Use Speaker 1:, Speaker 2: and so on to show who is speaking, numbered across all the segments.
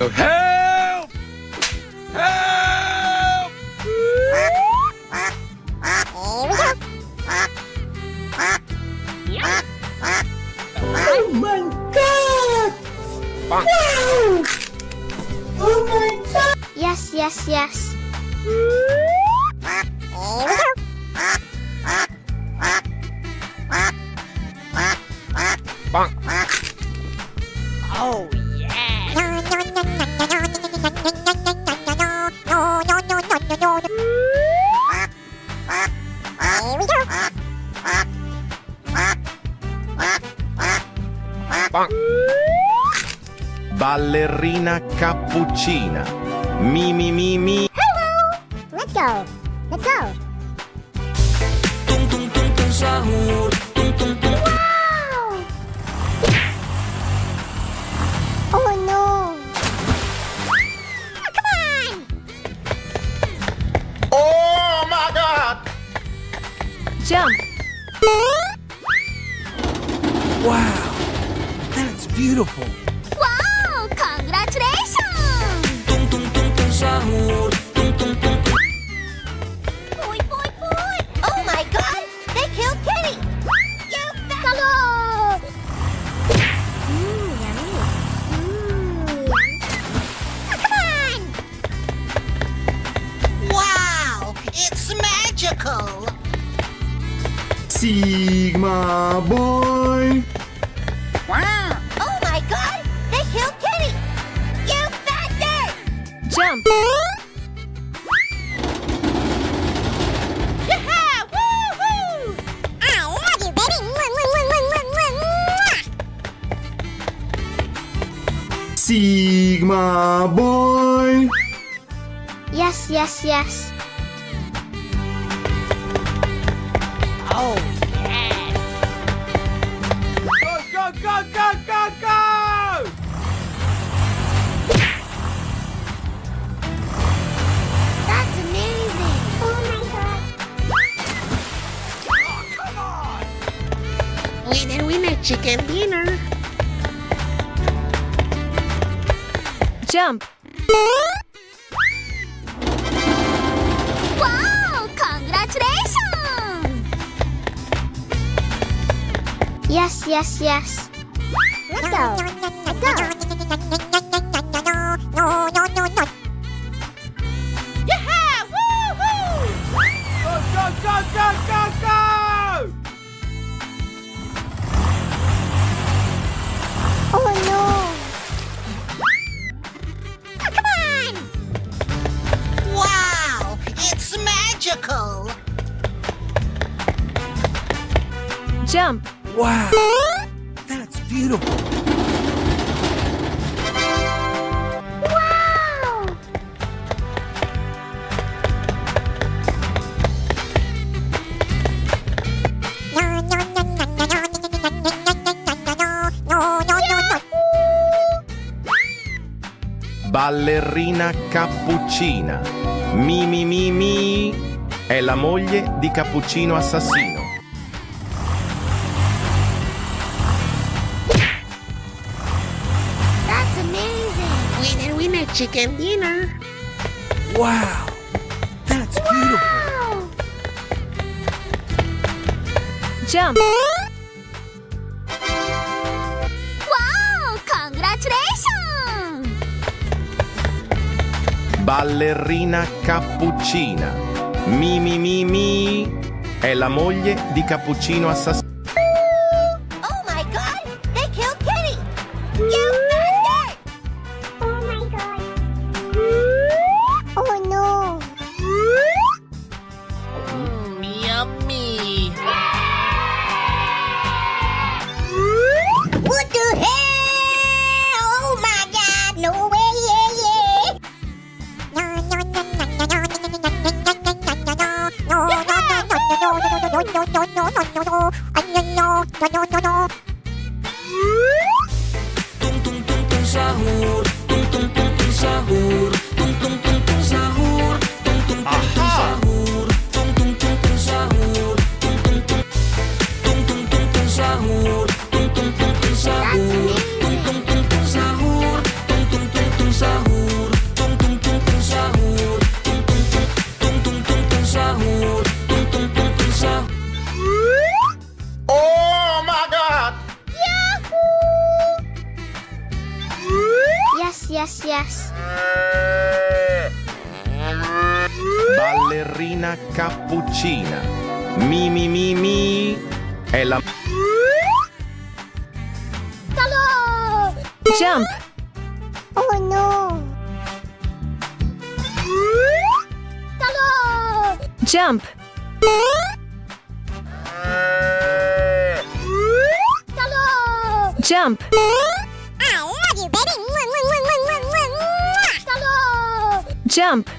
Speaker 1: Help! Help!
Speaker 2: Oh my god!
Speaker 1: Bonk.
Speaker 2: Wow! Oh my god!
Speaker 3: Yes, yes, yes.
Speaker 1: Bonk.
Speaker 3: Oh, yeah.
Speaker 1: Bonk.
Speaker 4: Ballerina cappuccina. Mi mi mi mi.
Speaker 3: Hello! Let's go. Let's go.
Speaker 5: Tung tung tung tung sahur, tung tung tung.
Speaker 3: Wow! Oh no! Ah, come on!
Speaker 4: Oh my god!
Speaker 3: Jump!
Speaker 2: Wow! That's beautiful!
Speaker 3: Wow! Congratulations!
Speaker 5: Tung tung tung tung sahur, tung tung tung tung.
Speaker 3: Boy, boy, boy! Oh my god! They killed Kitty! You fellow! Yummy. Ah, come on!
Speaker 6: Wow! It's magical!
Speaker 4: Sigma boy.
Speaker 6: Wow!
Speaker 3: Oh my god! They killed Kitty! You bastard! Jump! Yeah! Woohoo! I love you, baby!
Speaker 4: Sigma boy.
Speaker 3: Yes, yes, yes. Oh, yeah!
Speaker 1: Go, go, go, go, go, go!
Speaker 3: That's amazing! Oh my god!
Speaker 1: Oh, come on!
Speaker 6: Winner, chicken dinner!
Speaker 3: Jump! Wow! Congratulations! Yes, yes, yes. Let's go. Let's go. Yeah! Woohoo!
Speaker 1: Go, go, go, go, go, go!
Speaker 3: Oh no! Ah, come on!
Speaker 6: Wow! It's magical!
Speaker 3: Jump!
Speaker 2: Wow! That's beautiful!
Speaker 3: Wow!
Speaker 4: Ballerina cappuccina. Mi mi mi mi. È la moglie di Cappuccino assassino.
Speaker 3: That's amazing!
Speaker 6: Winner, chicken dinner!
Speaker 2: Wow! That's beautiful!
Speaker 3: Wow! Jump! Wow! Congratulations!
Speaker 4: Ballerina cappuccina. Mi mi mi mi. È la moglie di Cappuccino assassino.
Speaker 3: Oh my god! They killed Kitty! You bastard! Oh my god! Oh no!
Speaker 6: Yummy!
Speaker 3: What the hell? Oh my god! No way! Yeah, yeah!
Speaker 5: Tung tung tung tung sahur, tung tung tung tung sahur, tung tung tung tung sahur, tung tung tung tung sahur, tung tung tung tung sahur, tung tung tung tung tung tung tung sahur, tung tung tung tung sahur, tung tung tung tung sahur, tung tung tung tung sahur.
Speaker 4: cappuccina. Mi mi mi mi è la
Speaker 7: Jump.
Speaker 3: Oh no!
Speaker 7: Jump. Jump.
Speaker 3: I love you, baby!
Speaker 7: Jump.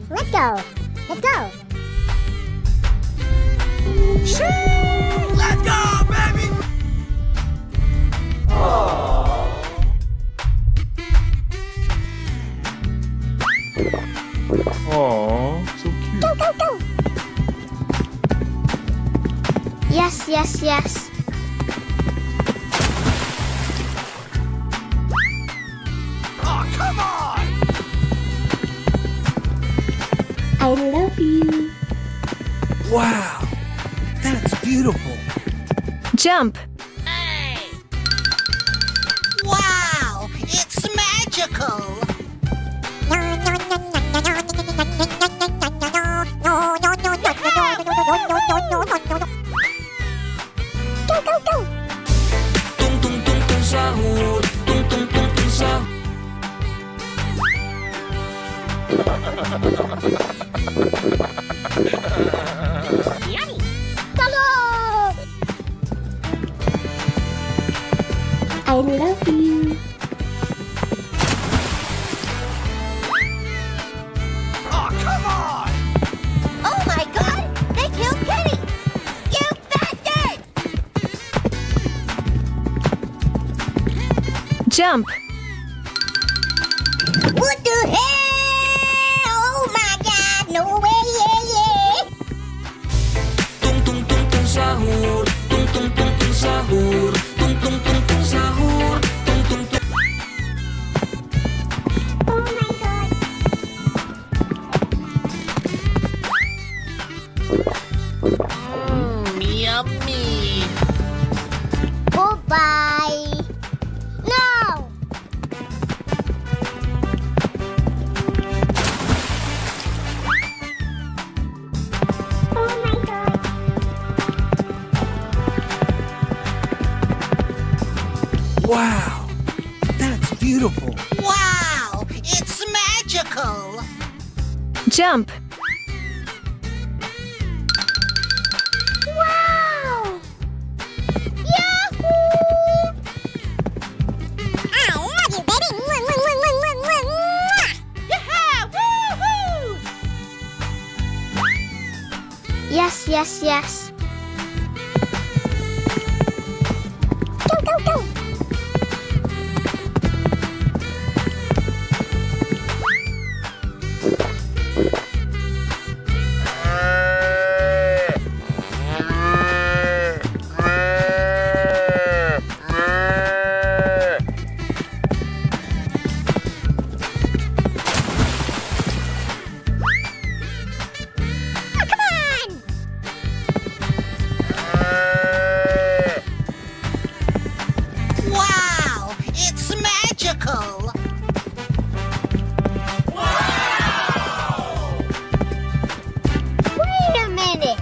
Speaker 3: Let's go! Let's go!
Speaker 1: Let's go, baby!
Speaker 4: Oh, so cute.
Speaker 3: Go, go, go! Yes, yes, yes.
Speaker 1: Oh, come on!
Speaker 3: I love you.
Speaker 2: Wow, that's beautiful.
Speaker 7: Jump.
Speaker 6: Wow, it's magical.
Speaker 3: Go, go, go!
Speaker 5: Tung tung tung tung sahur, tung tung tung tung sahur.
Speaker 3: I love you.
Speaker 1: Oh, come on!
Speaker 3: Oh my god! They killed Kitty! You bastard!
Speaker 7: Jump.
Speaker 3: What the hell? Oh my god! No way! Yeah, yeah!
Speaker 5: Tung tung tung tung sahur, tung tung tung tung sahur, tung tung tung tung sahur, tung tung tung.
Speaker 3: Oh my god!
Speaker 6: Yummy.
Speaker 3: Goodbye! No! Oh my god!
Speaker 2: Wow, that's beautiful.
Speaker 6: Wow, it's magical.
Speaker 7: Jump.
Speaker 3: Wow! Yahoo! I love you, baby! Yeah! Woohoo! Yes, yes, yes. Go, go, go! Oh, come on!
Speaker 6: Wow, it's magical.
Speaker 3: Wait a minute!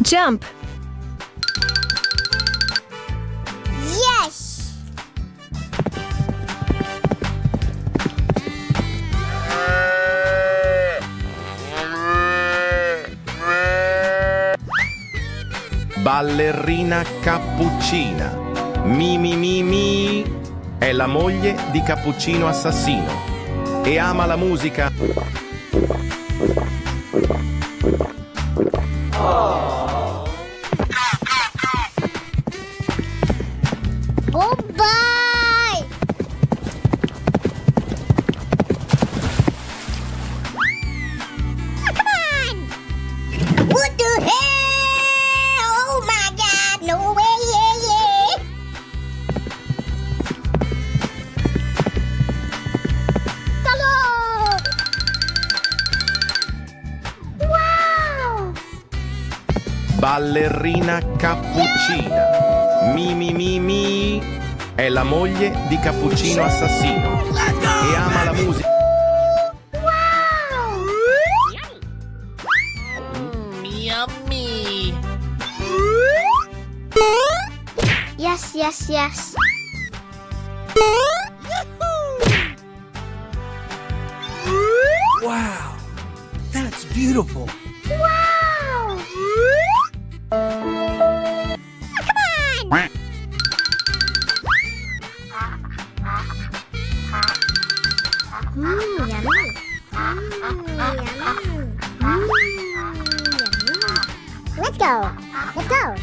Speaker 7: Jump.
Speaker 3: Yes!
Speaker 4: ballerina cappuccina. Mi mi mi mi è la moglie di Cappuccino Assassino e ama la musica.
Speaker 3: Goodbye! Oh, come on! What the hell? Oh my god, no way, yeah, yeah! Hello!
Speaker 4: Ballerina cappuccina. Mi mi mi mi. È la moglie di Cappuccino Assassino. E ama la musica.
Speaker 6: Yummy.
Speaker 3: Yes, yes, yes.
Speaker 2: Wow, that's beautiful.
Speaker 3: Wow! Come on! Yummy. Yummy. Let's go. Let's go.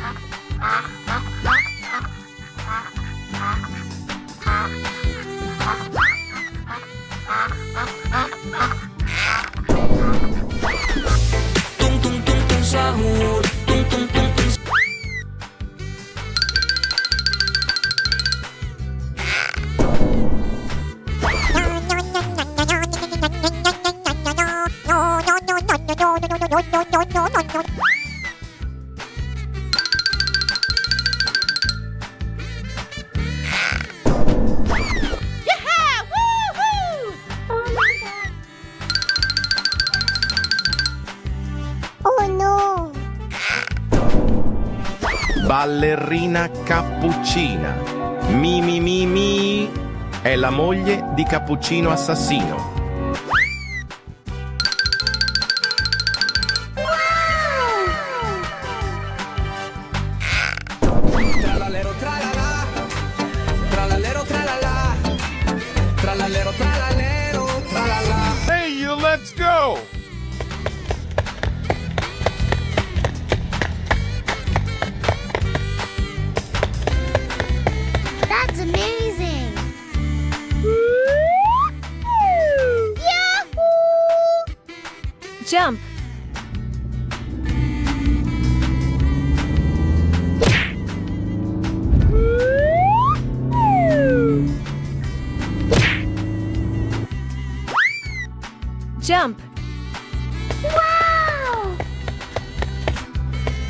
Speaker 5: Tung tung tung tung sahur. Tung tung tung tung.
Speaker 3: Oh no!
Speaker 4: Ballerina cappuccina. Mi mi mi mi. È la moglie di Cappuccino Assassino.
Speaker 1: Tralalero tralala. Tralalero tralala. Tralalero tralalero tralala. Hey, let's go!
Speaker 3: That's amazing! Yahoo!
Speaker 7: Jump. Jump.
Speaker 3: Wow!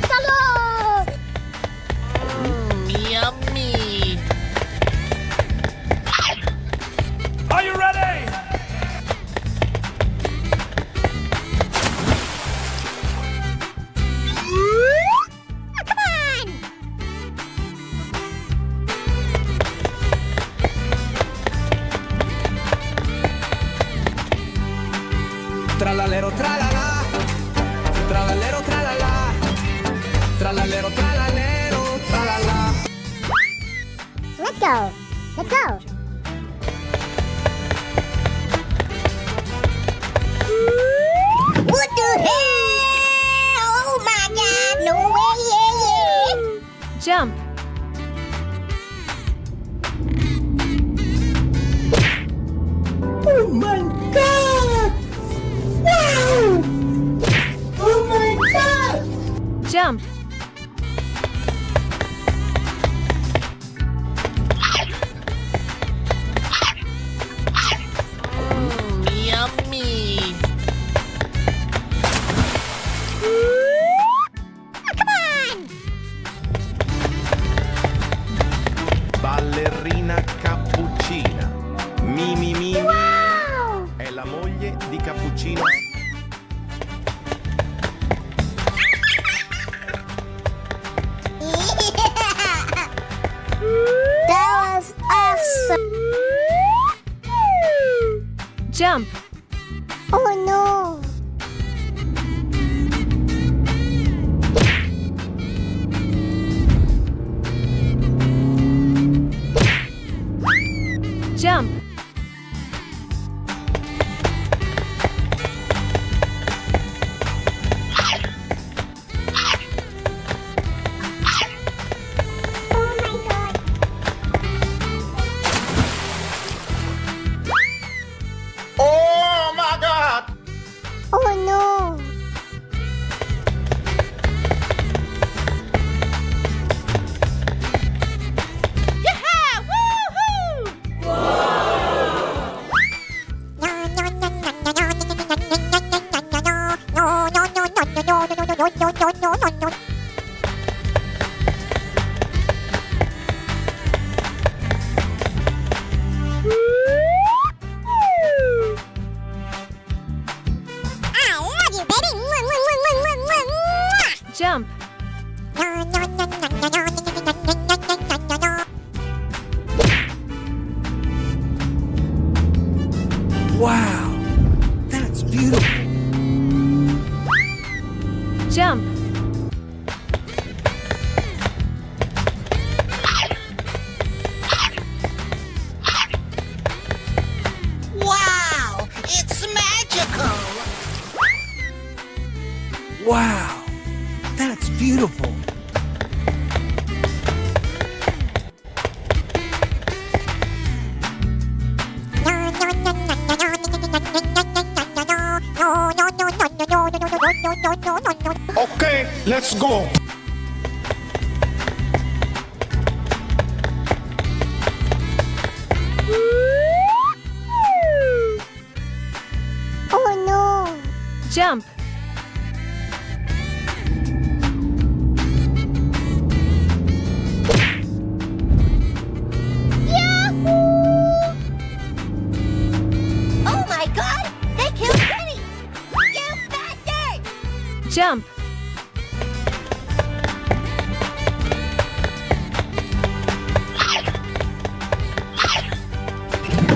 Speaker 3: Hello!
Speaker 6: Yummy.
Speaker 1: Are you ready?
Speaker 3: Come on!
Speaker 1: Tralalero tralala. Tralalero tralala. Tralalero tralalero tralala.
Speaker 3: Let's go! Let's go! What the hell? Oh my god! No way! Yeah!
Speaker 7: Jump.
Speaker 6: Oh my god! Wow! Oh my god!
Speaker 7: Jump.
Speaker 6: Yummy.
Speaker 3: Come on!
Speaker 4: Ballerina cappuccina. Mi mi mi.
Speaker 3: Wow!
Speaker 4: È la moglie di Cappuccino.
Speaker 3: That was awesome!
Speaker 7: Jump.
Speaker 3: Oh no!
Speaker 7: Jump.
Speaker 3: Oh my god!
Speaker 1: Oh
Speaker 7: Jump.
Speaker 2: Wow, that's beautiful.
Speaker 7: Jump.
Speaker 6: Wow, it's magical.
Speaker 2: Wow, that's beautiful.
Speaker 4: Okay, let's go.
Speaker 3: Oh no!
Speaker 7: Jump.
Speaker 3: Oh my god! They killed Kitty! You bastard!
Speaker 7: Jump.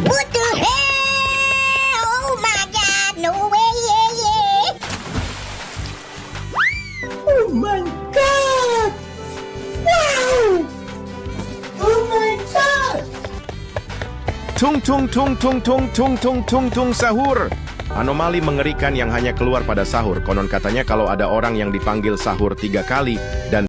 Speaker 3: What the hell? Oh my god! No way! Yeah!
Speaker 6: Oh my god! Wow! Oh my god!
Speaker 4: Tung tung tung tung tung tung tung tung tung sahur. Anomali mengerikan yang hanya keluar pada sahur. Konon katanya kalau ada orang yang dipanggil sahur 3 kali dan